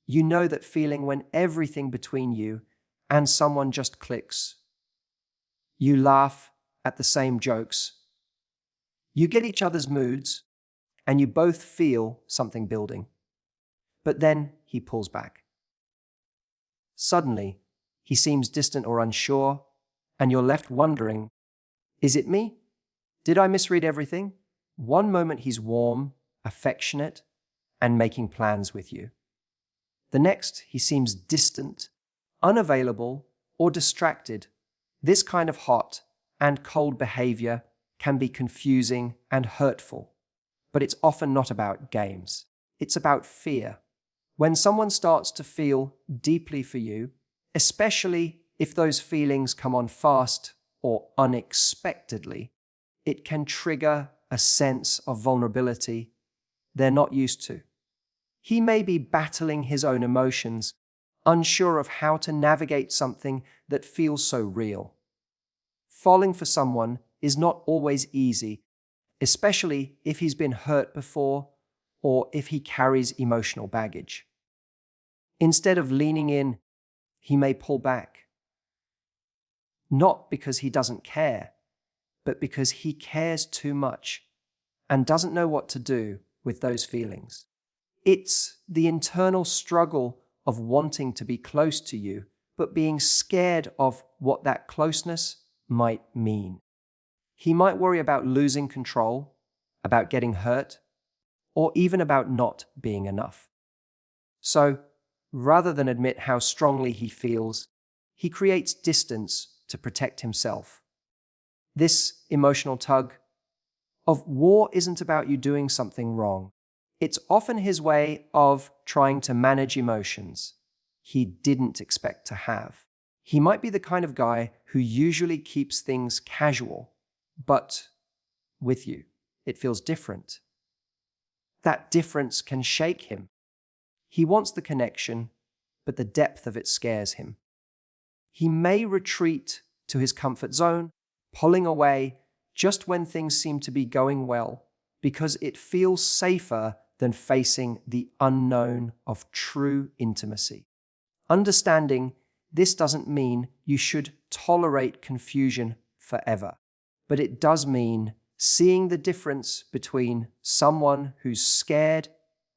You know that feeling when everything between you and someone just clicks. You laugh at the same jokes. You get each other's moods, and you both feel something building. But then he pulls back. Suddenly, he seems distant or unsure, and you're left wondering, is it me? Did I misread everything? One moment he's warm, affectionate, and making plans with you. The next, he seems distant, unavailable, or distracted. This kind of hot and cold behavior can be confusing and hurtful, but it's often not about games. It's about fear. When someone starts to feel deeply for you, especially if those feelings come on fast or unexpectedly, it can trigger a sense of vulnerability they're not used to. He may be battling his own emotions, unsure of how to navigate something that feels so real. Falling for someone is not always easy, especially if he's been hurt before or if he carries emotional baggage. Instead of leaning in, he may pull back. Not because he doesn't care, but because he cares too much and doesn't know what to do with those feelings. It's the internal struggle of wanting to be close to you, but being scared of what that closeness might mean. He might worry about losing control, about getting hurt, or even about not being enough. So, rather than admit how strongly he feels, he creates distance to protect himself. This emotional tug of war isn't about you doing something wrong. It's often his way of trying to manage emotions he didn't expect to have. He might be the kind of guy who usually keeps things casual, but with you, it feels different. That difference can shake him. He wants the connection, but the depth of it scares him. He may retreat to his comfort zone, pulling away just when things seem to be going well, because it feels safer than facing the unknown of true intimacy. Understanding this doesn't mean you should tolerate confusion forever, but it does mean seeing the difference between someone who's scared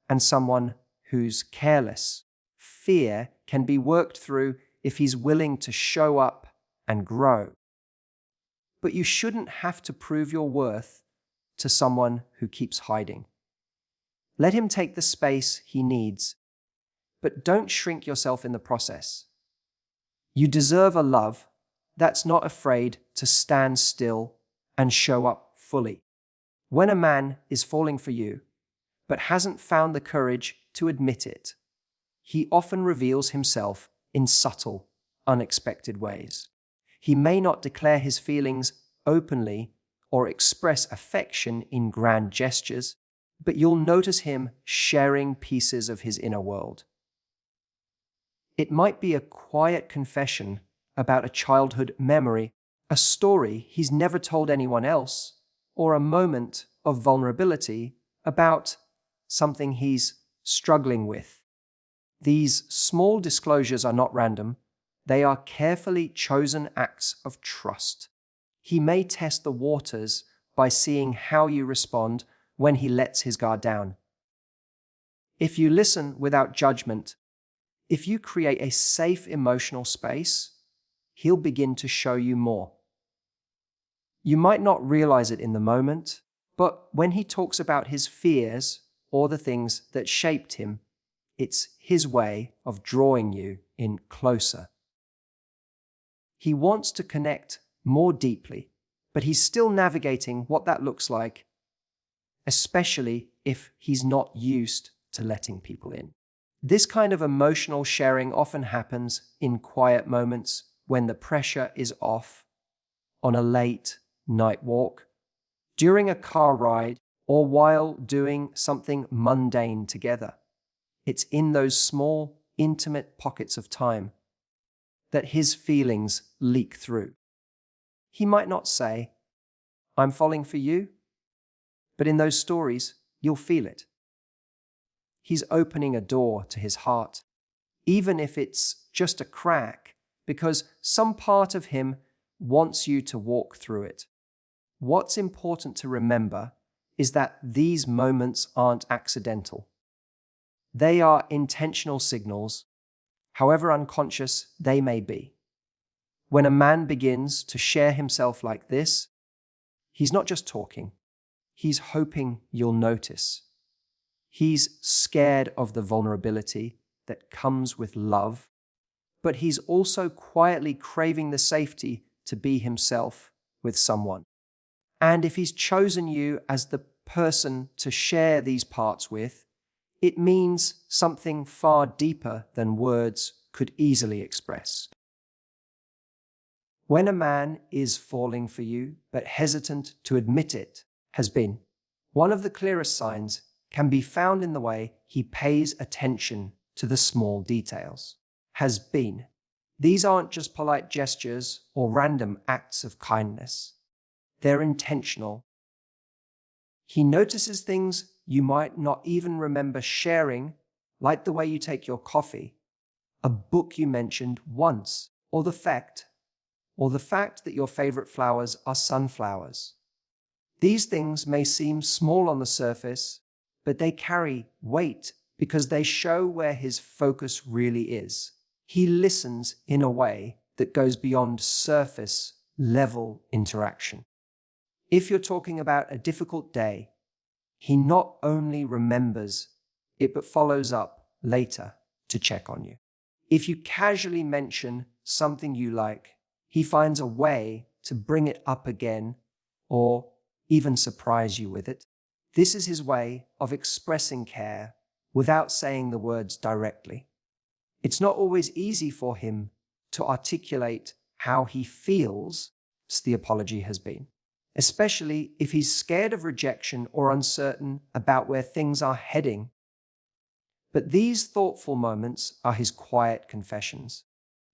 and someone who's careless. Fear can be worked through if he's willing to show up and grow. But you shouldn't have to prove your worth to someone who keeps hiding. Let him take the space he needs, but don't shrink yourself in the process. You deserve a love that's not afraid to stand still and show up fully. When a man is falling for you, but hasn't found the courage to admit it, he often reveals himself in subtle, unexpected ways. He may not declare his feelings openly or express affection in grand gestures, but you'll notice him sharing pieces of his inner world. It might be a quiet confession about a childhood memory, a story he's never told anyone else, or a moment of vulnerability about something he's struggling with. These small disclosures are not random. They are carefully chosen acts of trust. He may test the waters by seeing how you respond when he lets his guard down. If you listen without judgment, if you create a safe emotional space, he'll begin to show you more. You might not realize it in the moment, but when he talks about his fears or the things that shaped him, it's his way of drawing you in closer. He wants to connect more deeply, but he's still navigating what that looks like, especially if he's not used to letting people in. This kind of emotional sharing often happens in quiet moments when the pressure is off, on a late night walk, during a car ride, or while doing something mundane together. It's in those small, intimate pockets of time that his feelings leak through. He might not say, "I'm falling for you," but in those stories, you'll feel it. He's opening a door to his heart, even if it's just a crack, because some part of him wants you to walk through it. What's important to remember is that these moments aren't accidental. They are intentional signals, however unconscious they may be. When a man begins to share himself like this, he's not just talking, he's hoping you'll notice. He's scared of the vulnerability that comes with love, but he's also quietly craving the safety to be himself with someone. And if he's chosen you as the person to share these parts with, it means something far deeper than words could easily express. When a man is falling for you, but hesitant to admit it, has been, one of the clearest signs can be found in the way he pays attention to the small details. Has been. These aren't just polite gestures or random acts of kindness. They're intentional. He notices things you might not even remember sharing, like the way you take your coffee, a book you mentioned once, or the fact that your favorite flowers are sunflowers. These things may seem small on the surface, but they carry weight because they show where his focus really is. He listens in a way that goes beyond surface level interaction. If you're talking about a difficult day, he not only remembers it, but follows up later to check on you. If you casually mention something you like, he finds a way to bring it up again or even surprise you with it. This is his way of expressing care without saying the words directly. It's not always easy for him to articulate how he feels, as the apology has been, especially if he's scared of rejection or uncertain about where things are heading. But these thoughtful moments are his quiet confessions.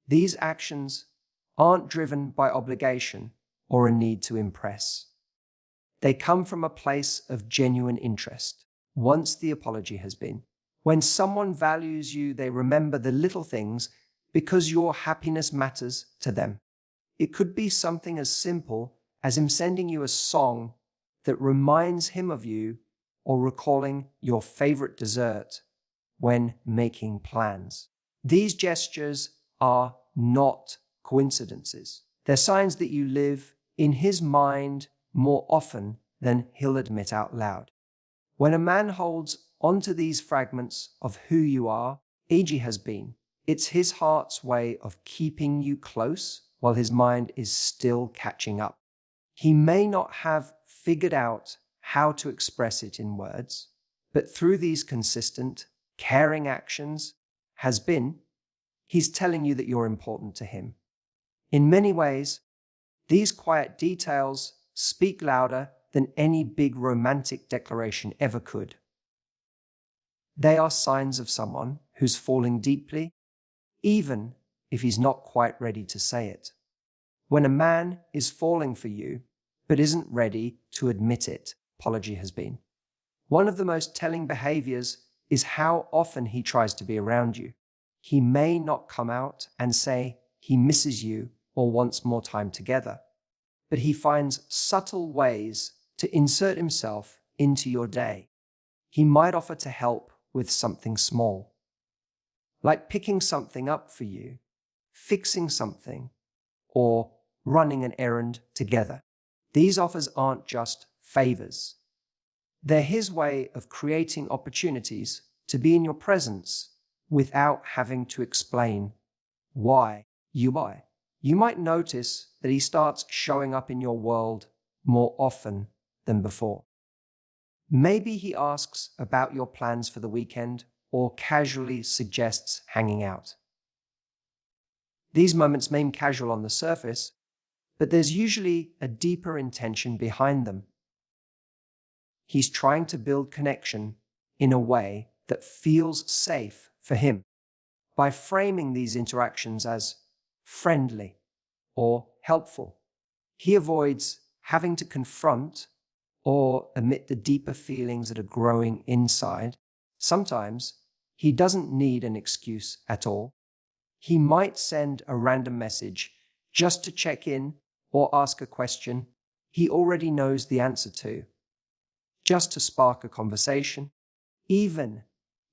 These actions aren't driven by obligation or a need to impress. They come from a place of genuine interest, once the apology has been. When someone values you, they remember the little things because your happiness matters to them. It could be something as simple as him sending you a song that reminds him of you or recalling your favorite dessert when making plans. These gestures are not coincidences. They're signs that you live in his mind more often than he'll admit out loud. When a man holds onto these fragments of who you are, e.g. has been, it's his heart's way of keeping you close while his mind is still catching up. He may not have figured out how to express it in words, but through these consistent, caring actions, has been, he's telling you that you're important to him. In many ways, these quiet details speak louder than any big romantic declaration ever could. They are signs of someone who's falling deeply, even if he's not quite ready to say it. When a man is falling for you, but isn't ready to admit it, apology has been. One of the most telling behaviors is how often he tries to be around you. He may not come out and say he misses you or wants more time together, but he finds subtle ways to insert himself into your day. He might offer to help with something small, like picking something up for you, fixing something, or running an errand together. These offers aren't just favors. They're his way of creating opportunities to be in your presence without having to explain why. You might notice that he starts showing up in your world more often than before. Maybe he asks about your plans for the weekend or casually suggests hanging out. These moments may seem casual on the surface, but there's usually a deeper intention behind them. He's trying to build connection in a way that feels safe for him. By framing these interactions as friendly or helpful, he avoids having to confront or admit the deeper feelings that are growing inside. Sometimes He doesn't need an excuse at all. He might send a random message just to check in or ask a question he already knows the answer to, just to spark a conversation. Even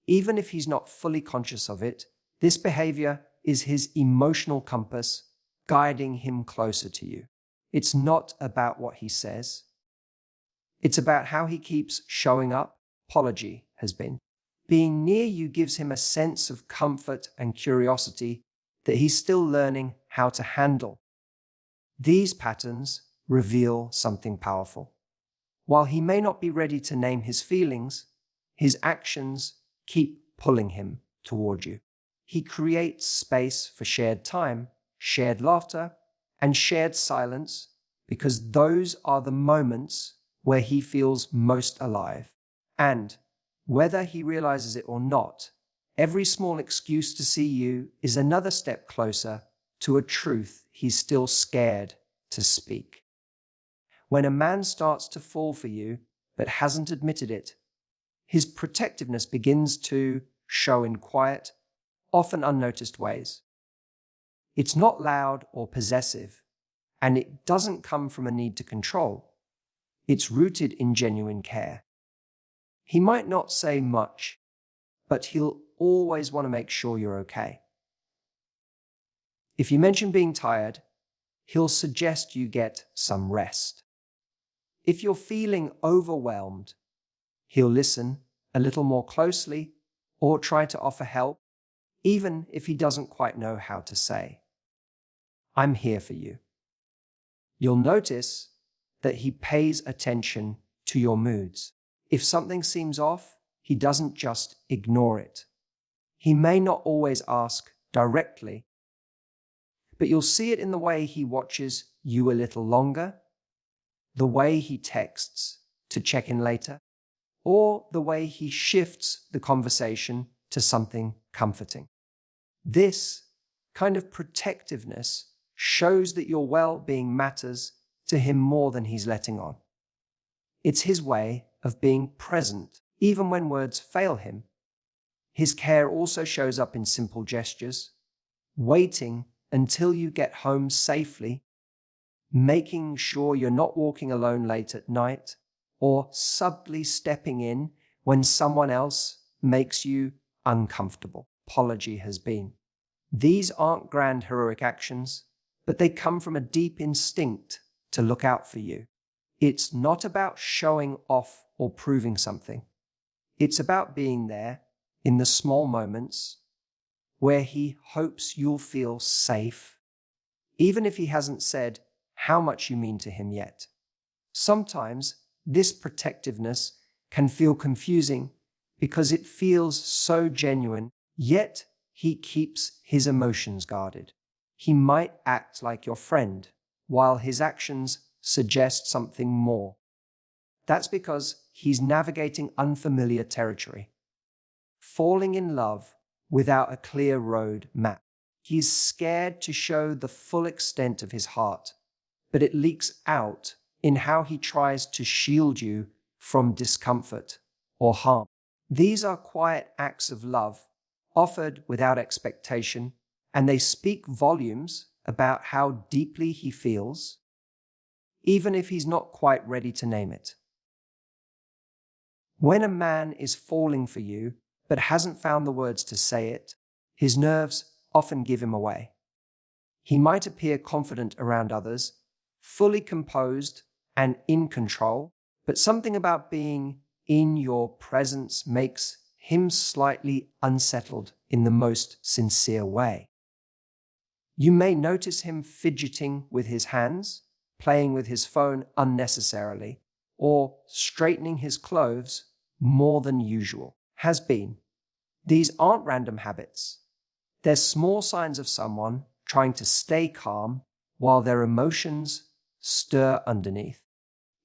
if he's not fully conscious of it, this behavior is his emotional compass guiding him closer to you. It's not about what he says. It's about how he keeps showing up. Apology has been. Being near you gives him a sense of comfort and curiosity that he's still learning how to handle. These patterns reveal something powerful. While he may not be ready to name his feelings, his actions keep pulling him toward you. He creates space for shared time, shared laughter, and shared silence because those are the moments where he feels most alive. And whether he realizes it or not, every small excuse to see you is another step closer to a truth he's still scared to speak. When a man starts to fall for you but hasn't admitted it, his protectiveness begins to show in quiet, often unnoticed ways. It's not loud or possessive, and it doesn't come from a need to control. It's rooted in genuine care. He might not say much, but he'll always want to make sure you're okay. If you mention being tired, he'll suggest you get some rest. If you're feeling overwhelmed, he'll listen a little more closely or try to offer help, even if he doesn't quite know how to say, "I'm here for you." You'll notice that he pays attention to your moods. If something seems off, he doesn't just ignore it. He may not always ask directly, but you'll see it in the way he watches you a little longer, the way he texts to check in later, or the way he shifts the conversation to something comforting. This kind of protectiveness shows that your well-being matters to him more than he's letting on. It's his way of being present, even when words fail him. His care also shows up in simple gestures, waiting until you get home safely, making sure you're not walking alone late at night, or subtly stepping in when someone else makes you uncomfortable. Apology has been. These aren't grand heroic actions, but they come from a deep instinct to look out for you. It's not about showing off or proving something. It's about being there in the small moments where he hopes you'll feel safe, even if he hasn't said how much you mean to him yet. Sometimes this protectiveness can feel confusing because it feels so genuine, yet he keeps his emotions guarded. He might act like your friend, while his actions suggest something more. That's because he's navigating unfamiliar territory, falling in love without a clear road map. He's scared to show the full extent of his heart, but it leaks out in how he tries to shield you from discomfort or harm. These are quiet acts of love, offered without expectation, and they speak volumes about how deeply he feels, even if he's not quite ready to name it. When a man is falling for you, but hasn't found the words to say it, his nerves often give him away. He might appear confident around others, fully composed and in control, but something about being in your presence makes him slightly unsettled in the most sincere way. You may notice him fidgeting with his hands, playing with his phone unnecessarily, or straightening his clothes more than usual. Has been. These aren't random habits. They're small signs of someone trying to stay calm while their emotions stir underneath.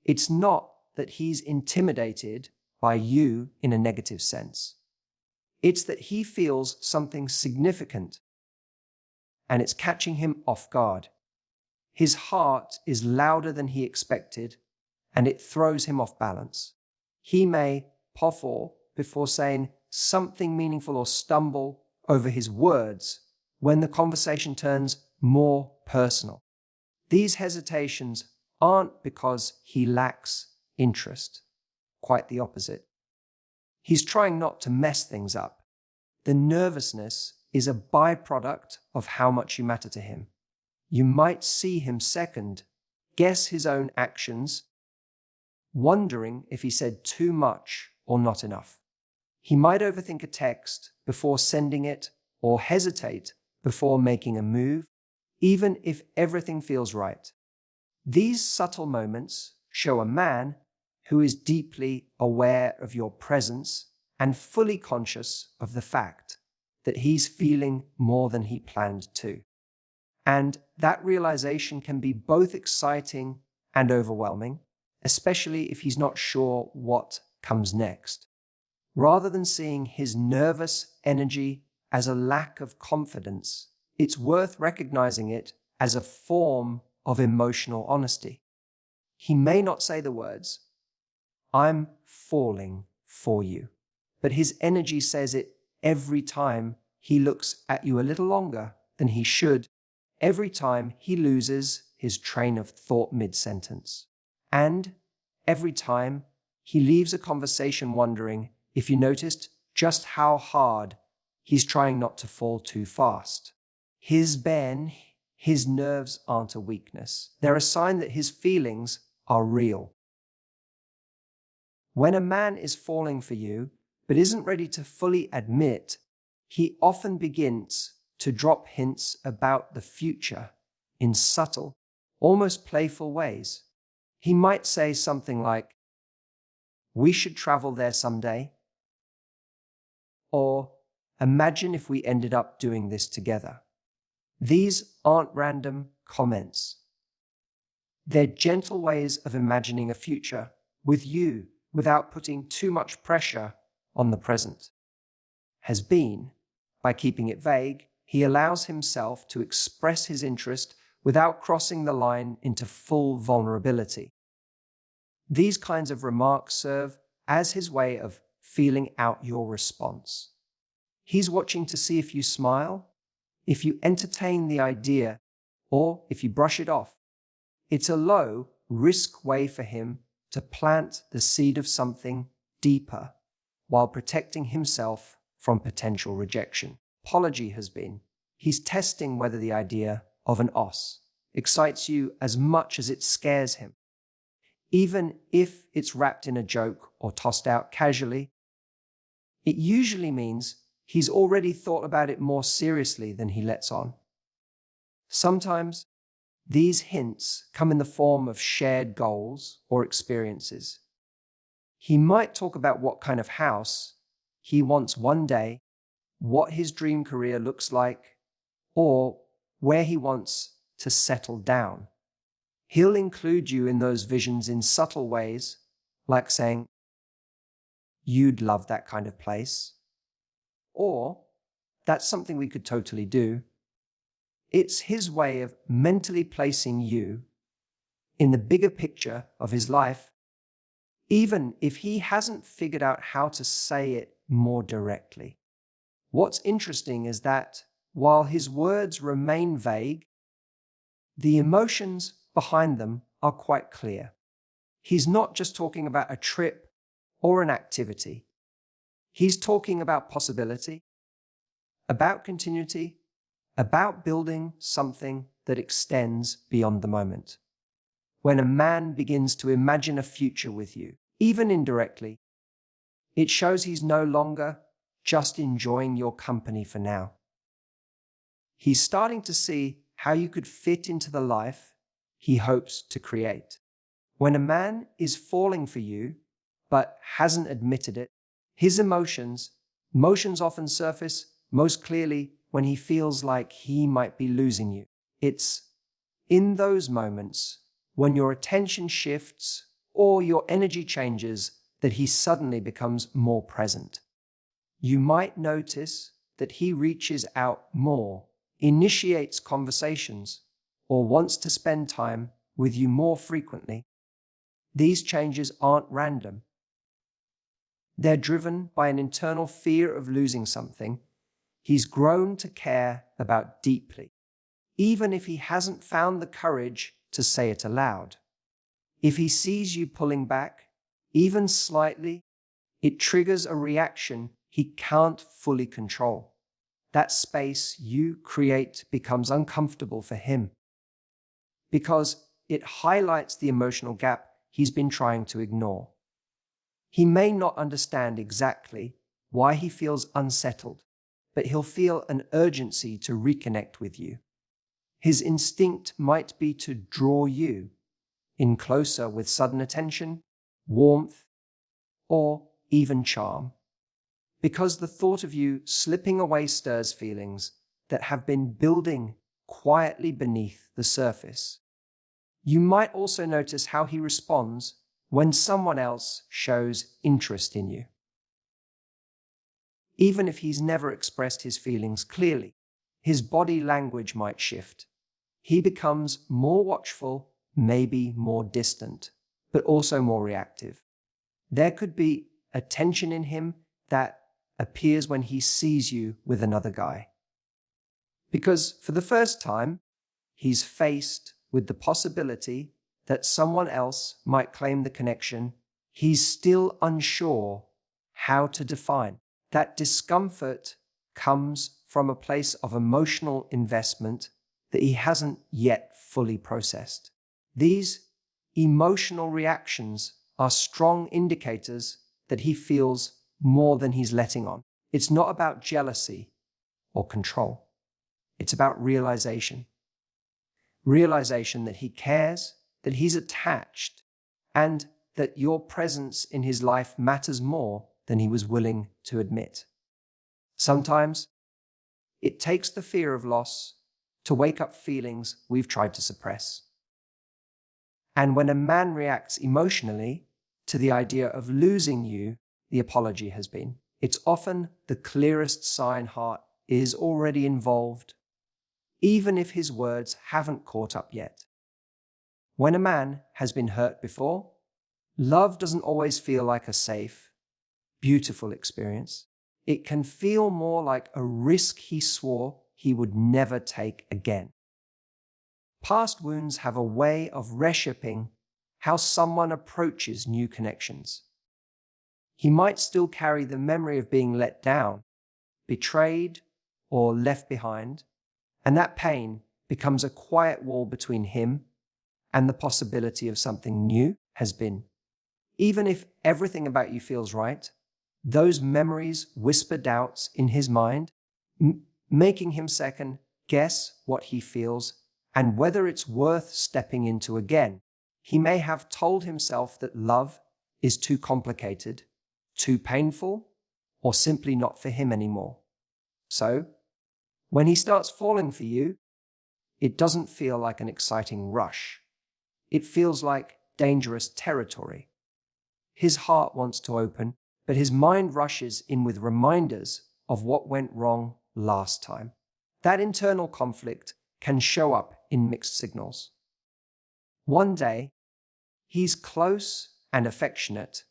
It's not that he's intimidated by you in a negative sense. It's that he feels something significant, and it's catching him off guard. His heart is louder than he expected, and it throws him off balance. He may puff before saying something meaningful or stumble over his words when the conversation turns more personal. These hesitations aren't because he lacks interest. Quite the opposite. He's trying not to mess things up. The nervousness is a byproduct of how much you matter to him. You might see him second, guess his own actions, wondering if he said too much or not enough. He might overthink a text before sending it or hesitate before making a move, even if everything feels right. These subtle moments show a man who is deeply aware of your presence and fully conscious of the fact that he's feeling more than he planned to. And that realization can be both exciting and overwhelming, especially if he's not sure what comes next. Rather than seeing his nervous energy as a lack of confidence, it's worth recognizing it as a form of emotional honesty. He may not say the words, "I'm falling for you," but his energy says it every time he looks at you a little longer than he should, every time he loses his train of thought mid-sentence, and every time he leaves a conversation wondering if you noticed just how hard he's trying not to fall too fast. His nerves aren't a weakness. They're a sign that his feelings are real. When a man is falling for you, but isn't ready to fully admit, he often begins to drop hints about the future in subtle, almost playful ways. He might say something like, "We should travel there someday," or "Imagine if we ended up doing this together." These aren't random comments. They're gentle ways of imagining a future with you without putting too much pressure on the present. By keeping it vague, he allows himself to express his interest without crossing the line into full vulnerability. These kinds of remarks serve as his way of feeling out your response. He's watching to see if you smile, if you entertain the idea, or if you brush it off. It's a low-risk way for him to plant the seed of something deeper while protecting himself from potential rejection. He's testing whether the idea of an os excites you as much as it scares him. Even if it's wrapped in a joke or tossed out casually, it usually means he's already thought about it more seriously than he lets on. Sometimes these hints come in the form of shared goals or experiences. He might talk about what kind of house he wants one day, what his dream career looks like, or where he wants to settle down. He'll include you in those visions in subtle ways, like saying, "You'd love that kind of place," or "That's something we could totally do." It's his way of mentally placing you in the bigger picture of his life, even if he hasn't figured out how to say it more directly. What's interesting is that while his words remain vague, the emotions behind them are quite clear. He's not just talking about a trip or an activity. He's talking about possibility, about continuity, about building something that extends beyond the moment. When a man begins to imagine a future with you, even indirectly, it shows he's no longer just enjoying your company for now. He's starting to see how you could fit into the life he hopes to create. When a man is falling for you, but hasn't admitted it, his emotions often surface most clearly when he feels like he might be losing you. It's in those moments when your attention shifts or your energy changes that he suddenly becomes more present. You might notice that he reaches out more, initiates conversations, or wants to spend time with you more frequently. These changes aren't random. They're driven by an internal fear of losing something he's grown to care about deeply, even if he hasn't found the courage to say it aloud. If he sees you pulling back, even slightly, it triggers a reaction he can't fully control. That space you create becomes uncomfortable for him because it highlights the emotional gap he's been trying to ignore. He may not understand exactly why he feels unsettled, but he'll feel an urgency to reconnect with you. His instinct might be to draw you in closer with sudden attention, warmth, or even charm, because the thought of you slipping away stirs feelings that have been building quietly beneath the surface. You might also notice how he responds when someone else shows interest in you. Even if he's never expressed his feelings clearly, his body language might shift. He becomes more watchful, maybe more distant, but also more reactive. There could be a tension in him that appears when he sees you with another guy. Because for the first time, he's faced with the possibility that someone else might claim the connection he's still unsure how to define. That discomfort comes from a place of emotional investment that he hasn't yet fully processed. These emotional reactions are strong indicators that he feels more than he's letting on. It's not about jealousy or control. It's about realization. Realization that he cares, that he's attached, and that your presence in his life matters more than he was willing to admit. Sometimes it takes the fear of loss to wake up feelings we've tried to suppress. And when a man reacts emotionally to the idea of losing you, the apology has been. It's often the clearest sign heart is already involved, even if his words haven't caught up yet. When a man has been hurt before, love doesn't always feel like a safe, beautiful experience. It can feel more like a risk he swore he would never take again. Past wounds have a way of reshaping how someone approaches new connections. He might still carry the memory of being let down, betrayed, or left behind, and that pain becomes a quiet wall between him and the possibility of something new has been. Even if everything about you feels right, those memories whisper doubts in his mind, making him second guess what he feels and whether it's worth stepping into again. He may have told himself that love is too complicated, too painful, or simply not for him anymore. So, when he starts falling for you, it doesn't feel like an exciting rush. It feels like dangerous territory. His heart wants to open, but his mind rushes in with reminders of what went wrong last time. That internal conflict can show up in mixed signals. One day, he's close and affectionate.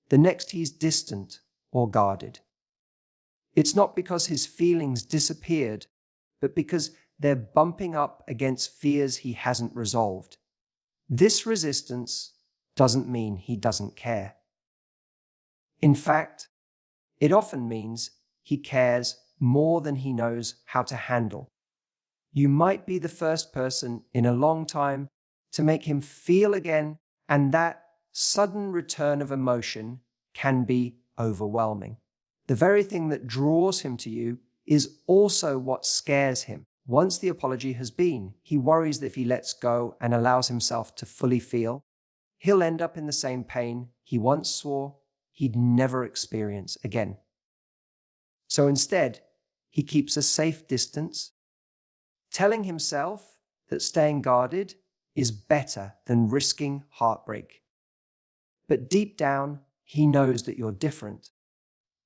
The next, he's distant or guarded. It's not because his feelings disappeared, but because they're bumping up against fears he hasn't resolved. This resistance doesn't mean he doesn't care. In fact, it often means he cares more than he knows how to handle. You might be the first person in a long time to make him feel again, and that sudden return of emotion can be overwhelming. The very thing that draws him to you is also what scares him. Once the apology has been, he worries that if he lets go and allows himself to fully feel, he'll end up in the same pain he once swore he'd never experience again. So instead, he keeps a safe distance, telling himself that staying guarded is better than risking heartbreak. But deep down, he knows that you're different.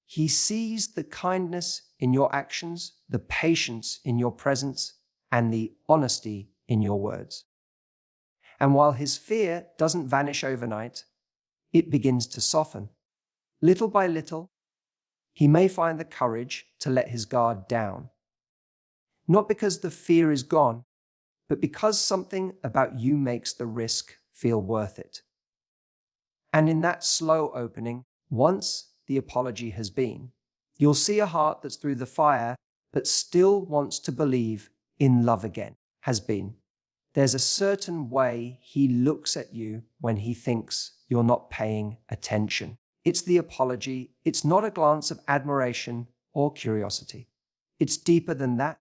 He sees the kindness in your actions, the patience in your presence, and the honesty in your words. And while his fear doesn't vanish overnight, it begins to soften. Little by little, he may find the courage to let his guard down. Not because the fear is gone, but because something about you makes the risk feel worth it. And in that slow opening, once the apology has been, you'll see a heart that's through the fire, but still wants to believe in love again, has been. There's a certain way he looks at you when he thinks you're not paying attention. It's the apology. It's not a glance of admiration or curiosity. It's deeper than that.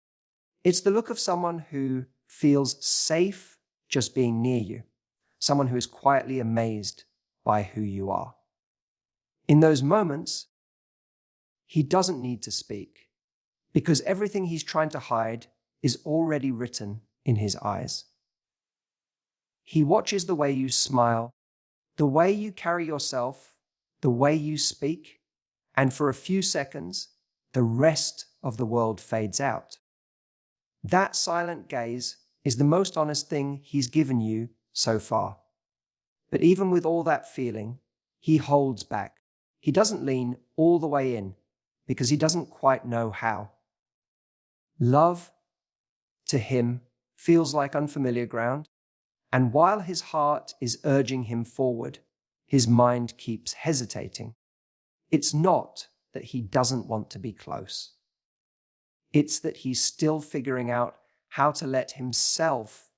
It's the look of someone who feels safe just being near you, someone who is quietly amazed by who you are. In those moments, he doesn't need to speak because everything he's trying to hide is already written in his eyes. He watches the way you smile, the way you carry yourself, the way you speak, and for a few seconds, the rest of the world fades out. That silent gaze is the most honest thing he's given you so far. But even with all that feeling, he holds back. He doesn't lean all the way in because he doesn't quite know how. Love, to him, feels like unfamiliar ground, and while his heart is urging him forward, his mind keeps hesitating. It's not that he doesn't want to be close. It's that he's still figuring out how to let himself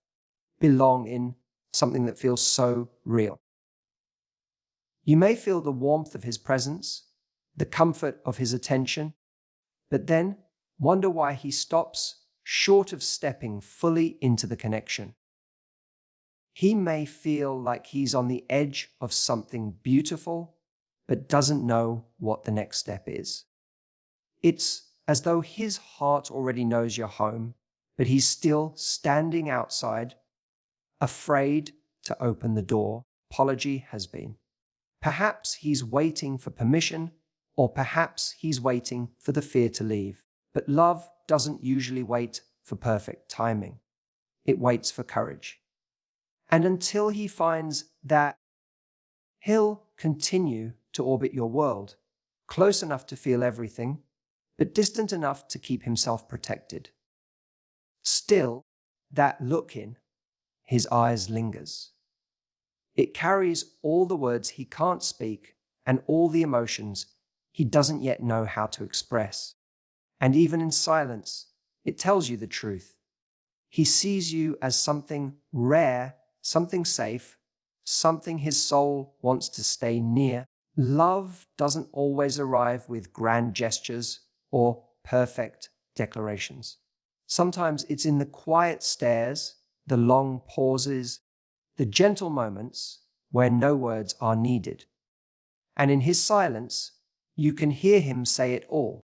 belong in something that feels so real. You may feel the warmth of his presence, the comfort of his attention, but then wonder why he stops short of stepping fully into the connection. He may feel like he's on the edge of something beautiful, but doesn't know what the next step is. It's as though his heart already knows you're home, but he's still standing outside, afraid to open the door. Apology has been. Perhaps he's waiting for permission, or perhaps he's waiting for the fear to leave. But love doesn't usually wait for perfect timing. It waits for courage. And until he finds that, he'll continue to orbit your world, close enough to feel everything, but distant enough to keep himself protected. Still, that look in his eyes lingers. It carries all the words he can't speak and all the emotions he doesn't yet know how to express. And even in silence, it tells you the truth. He sees you as something rare, something safe, something his soul wants to stay near. Love doesn't always arrive with grand gestures or perfect declarations. Sometimes it's in the quiet stares, the long pauses, the gentle moments where no words are needed. And in his silence, you can hear him say it all.